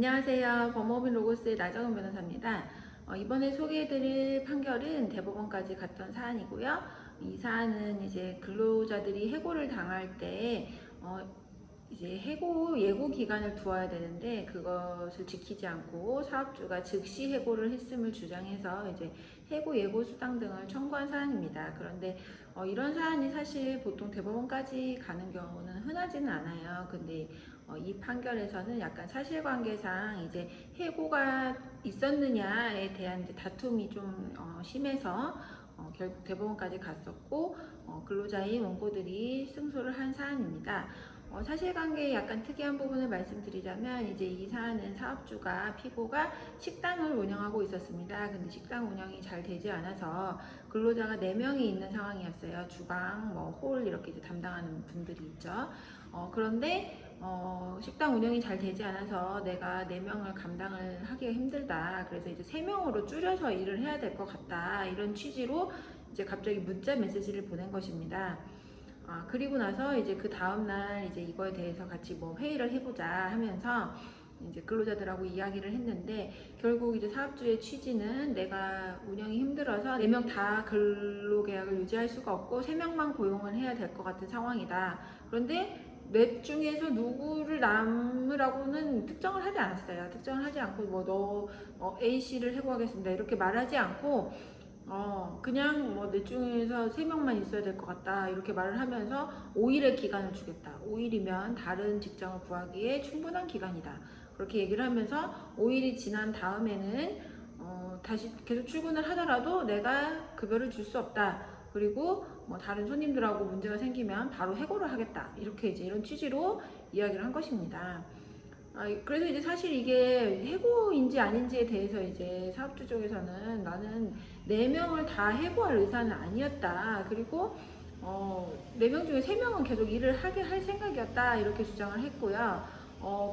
안녕하세요. 법무법인 로고스의 나정은 변호사입니다. 이번에 소개해드릴 판결은 대법원까지 갔던 사안이고요. 이 사안은 이제 근로자들이 해고를 당할 때 이제 해고 예고 기간을 두어야 되는데 그것을 지키지 않고 사업주가 즉시 해고를 했음을 주장해서 이제 해고 예고 수당 등을 청구한 사안입니다. 그런데 이런 사안이 사실 보통 대법원까지 가는 경우는 흔하지는 않아요. 근데 이 판결에서는 약간 사실관계상 이제 해고가 있었느냐에 대한 이제 다툼이 좀 심해서 결국 대법원까지 갔었고 근로자인 원고들이 승소를 한 사안입니다. 사실관계에 약간 특이한 부분을 말씀드리자면 이제 이 사안은 사업주가 피고가 식당을 운영하고 있었습니다. 근데 식당 운영이 잘 되지 않아서 근로자가 4명이 있는 상황이었어요. 주방, 홀 이렇게 이제 담당하는 분들이 있죠. 그런데 식당 운영이 잘 되지 않아서 내가 4명을 감당을 하기가 힘들다. 그래서 이제 3명으로 줄여서 일을 해야 될 것 같다. 이런 취지로 이제 갑자기 문자 메시지를 보낸 것입니다. 그리고 나서 이제 그 다음날 이제 이거에 대해서 같이 회의를 해보자 하면서 이제 근로자들하고 이야기를 했는데 결국 이제 사업주의 취지는 내가 운영이 힘들어서 4명 다 근로계약을 유지할 수가 없고 3명만 고용을 해야 될 것 같은 상황이다. 그런데 넷 중에서 누구를 남으라고는 특정을 하지 않았어요. 특정을 하지 않고 너 A씨를 해고하겠습니다 이렇게 말하지 않고 그냥 넷 중에서 3명만 있어야 될 것 같다 이렇게 말을 하면서 5일의 기간을 주겠다. 5일이면 다른 직장을 구하기에 충분한 기간이다. 그렇게 얘기를 하면서 5일이 지난 다음에는 다시 계속 출근을 하더라도 내가 급여를 줄 수 없다. 그리고 다른 손님들하고 문제가 생기면 바로 해고를 하겠다. 이렇게 이제 이런 취지로 이야기를 한 것입니다. 그래서 이제 사실 이게 해고인지 아닌지에 대해서 이제 사업주 쪽에서는 나는 4명을 다 해고할 의사는 아니었다. 그리고 4명 중에 3명은 계속 일을 하게 할 생각이었다. 이렇게 주장을 했고요.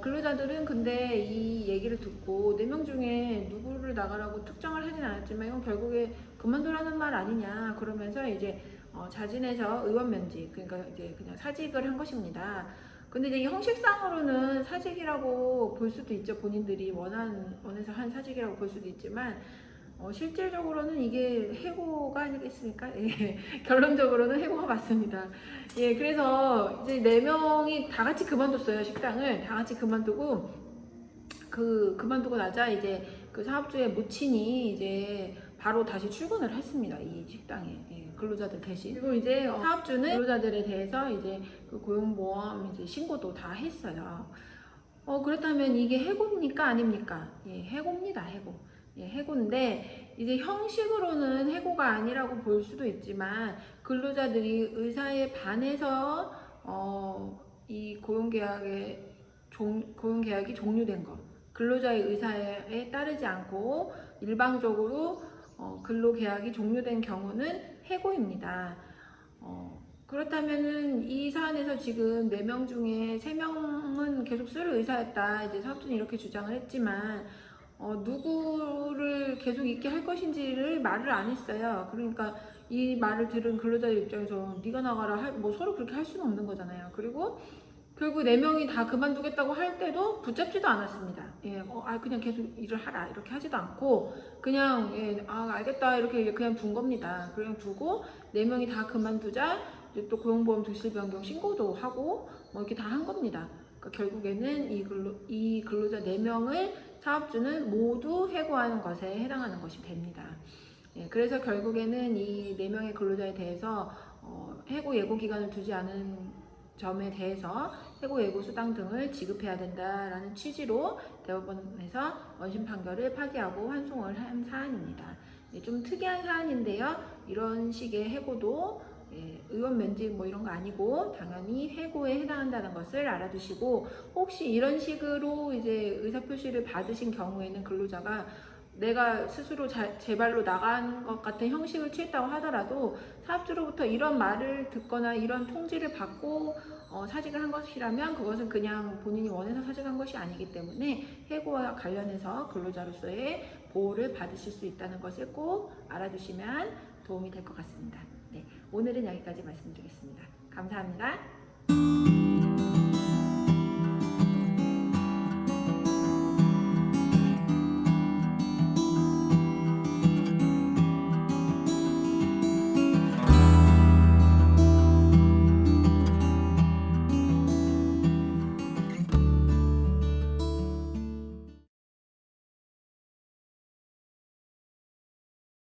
근로자들은 근데 이 얘기를 듣고 4명 중에 누구를 나가라고 특정을 하진 않았지만 이건 결국에 그만두라는 말 아니냐. 그러면서 이제 자진해서 의원 면직, 그러니까 이제 그냥 사직을 한 것입니다. 근데 이제 이 형식상으로는 사직이라고 볼 수도 있죠. 본인들이 원해서 한 사직이라고 볼 수도 있지만 실질적으로는 이게 해고가 아니겠습니까? 예, 결론적으로는 해고가 맞습니다. 예, 그래서 이제 4명이 다 같이 그만뒀어요. 식당을 다 같이 그만두고 그만두고 나자 이제 그 사업주의 모친이 이제 바로 다시 출근을 했습니다. 이 식당에. 예, 근로자들 대신. 그리고 이제 사업주는 근로자들에 대해서 이제 그 고용보험 이제 신고도 다 했어요. 그렇다면 이게 해고입니까? 아닙니까? 예, 해고입니다. 해고. 예, 해고인데 이제 형식으로는 해고가 아니라고 볼 수도 있지만 근로자들이 의사에 반해서 이 고용계약이 종료된 것, 근로자의 의사에 따르지 않고 일방적으로 근로계약이 종료된 경우는 해고입니다. 그렇다면은 이 사안에서 지금 4명 중에 3명은 계속 쓸 의사였다. 이제 사업주는 이렇게 주장을 했지만 누구를 계속 있게 할 것인지를 말을 안 했어요. 그러니까 이 말을 들은 근로자들 입장에서 네가 나가라 서로 그렇게 할 수는 없는 거잖아요. 그리고 결국 4명이 다 그만두겠다고 할 때도 붙잡지도 않았습니다. 예, 그냥 계속 일을 하라 이렇게 하지도 않고 그냥 알겠다 이렇게 그냥 둔 겁니다. 그냥 두고 4명이 다 그만두자 이제 또 고용보험 도실 변경 신고도 하고 이렇게 다 한 겁니다. 그러니까 결국에는 이 근로자 4명을 사업주는 모두 해고하는 것에 해당하는 것이 됩니다. 예, 그래서 결국에는 이 4명의 근로자에 대해서 해고 예고 기간을 두지 않은 점에 대해서 해고 예고 수당 등을 지급해야 된다라는 취지로 대법원에서 원심 판결을 파기하고 환송을 한 사안입니다. 예, 좀 특이한 사안인데요. 이런 식의 해고도 의원 면직 이런 거 아니고 당연히 해고에 해당한다는 것을 알아두시고 혹시 이런 식으로 이제 의사표시를 받으신 경우에는 근로자가 내가 스스로 제 발로 나간 것 같은 형식을 취했다고 하더라도 사업주로부터 이런 말을 듣거나 이런 통지를 받고 사직을 한 것이라면 그것은 그냥 본인이 원해서 사직한 것이 아니기 때문에 해고와 관련해서 근로자로서의 보호를 받으실 수 있다는 것을 꼭 알아두시면 도움이 될 것 같습니다. 네, 오늘은 여기까지 말씀드리겠습니다. 감사합니다.